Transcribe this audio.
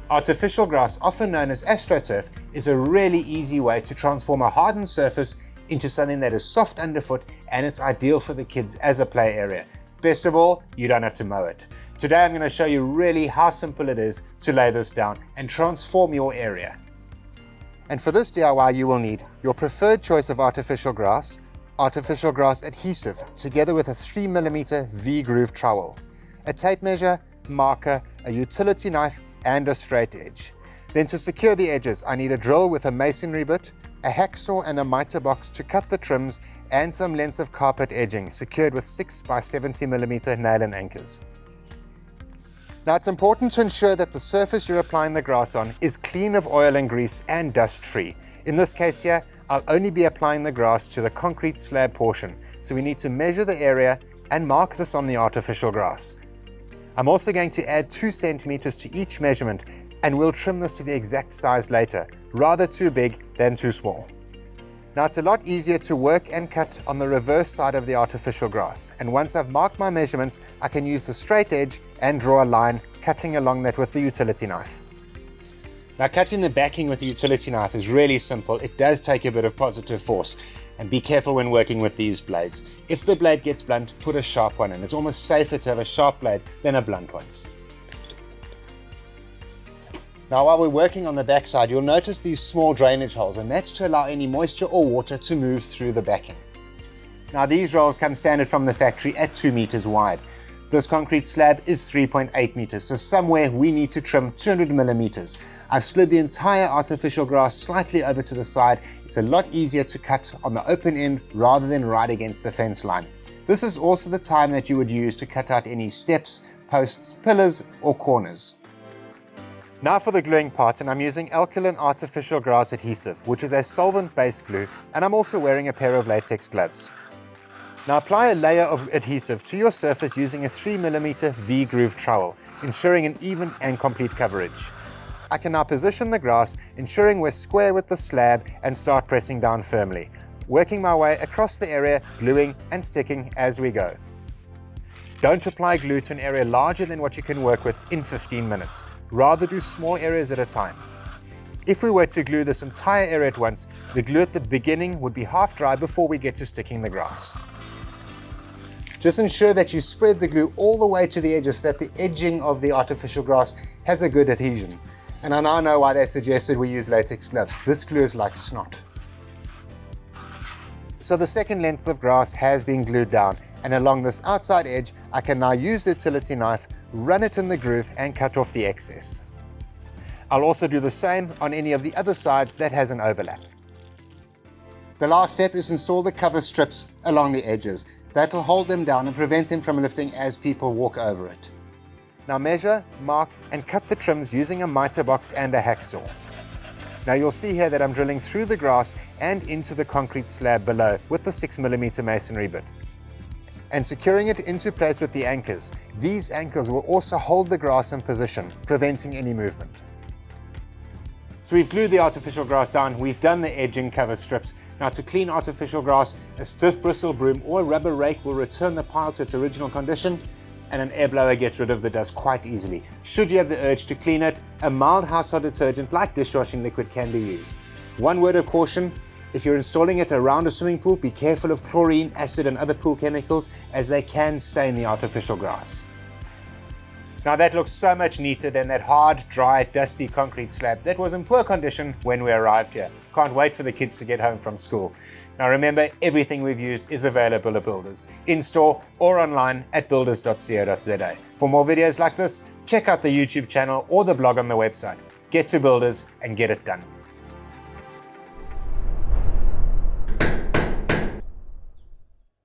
Artificial grass, often known as astroturf, is a really easy way to transform a hardened surface into something that is soft underfoot, and it's ideal for the kids as a play area. Best of all, you don't have to mow it. Today I'm going to show you really how simple it is to lay this down and transform your area. And for this DIY you will need your preferred choice of artificial grass adhesive together with a 3mm V-groove trowel, a tape measure, marker, a utility knife and a straight edge. Then to secure the edges I need a drill with a masonry bit, a hacksaw and a miter box to cut the trims, and some lengths of carpet edging secured with 6 by 70mm nylon anchors. Now it's important to ensure that the surface you're applying the grass on is clean of oil and grease and dust free. In this case here, I'll only be applying the grass to the concrete slab portion, so we need to measure the area and mark this on the artificial grass. I'm also going to add 2 centimeters to each measurement, and we'll trim this to the exact size later, rather too big than too small. Now it's a lot easier to work and cut on the reverse side of the artificial grass, and once I've marked my measurements, I can use the straight edge and draw a line, cutting along that with the utility knife. Now cutting the backing with the utility knife is really simple. It does take a bit of positive force, and be careful when working with these blades. If the blade gets blunt, put a sharp one in. It's almost safer to have a sharp blade than a blunt one. Now while we're working on the backside, you'll notice these small drainage holes, and that's to allow any moisture or water to move through the backing. Now these rolls come standard from the factory at 2 meters wide. This concrete slab is 3.8 meters, so somewhere we need to trim 200 millimeters. I've slid the entire artificial grass slightly over to the side. It's a lot easier to cut on the open end rather than right against the fence line. This is also the time that you would use to cut out any steps, posts, pillars or corners. Now for the gluing part, and I'm using alkaline artificial grass adhesive, which is a solvent-based glue, and I'm also wearing a pair of latex gloves. Now apply a layer of adhesive to your surface using a 3mm V-groove trowel, ensuring an even and complete coverage. I can now position the grass, ensuring we're square with the slab, and start pressing down firmly, working my way across the area, gluing and sticking as we go. Don't apply glue to an area larger than what you can work with in 15 minutes. Rather do small areas at a time. If we were to glue this entire area at once, the glue at the beginning would be half dry before we get to sticking the grass. Just ensure that you spread the glue all the way to the edges so that the edging of the artificial grass has a good adhesion. And I now know why they suggested we use latex gloves. This glue is like snot. So the second length of grass has been glued down, and along this outside edge, I can now use the utility knife, run it in the groove and cut off the excess. I'll also do the same on any of the other sides that has an overlap. The last step is install the cover strips along the edges. That'll hold them down and prevent them from lifting as people walk over it. Now measure, mark and cut the trims using a miter box and a hacksaw. Now you'll see here that I'm drilling through the grass and into the concrete slab below with the 6mm masonry bit, and securing it into place with the anchors. These anchors will also hold the grass in position, preventing any movement. So we've glued the artificial grass down, we've done the edging cover strips. Now to clean artificial grass, a stiff bristle broom or a rubber rake will return the pile to its original condition, and an air blower gets rid of the dust quite easily. Should you have the urge to clean it, a mild household detergent like dishwashing liquid can be used. One word of caution: if you're installing it around a swimming pool, be careful of chlorine, acid and other pool chemicals, as they can stain the artificial grass. Now that looks so much neater than that hard, dry, dusty concrete slab that was in poor condition when we arrived here. Can't wait for the kids to get home from school. Now remember, everything we've used is available at Builders, in-store or online at builders.co.za. For more videos like this, check out the YouTube channel or the blog on the website. Get to Builders and get it done.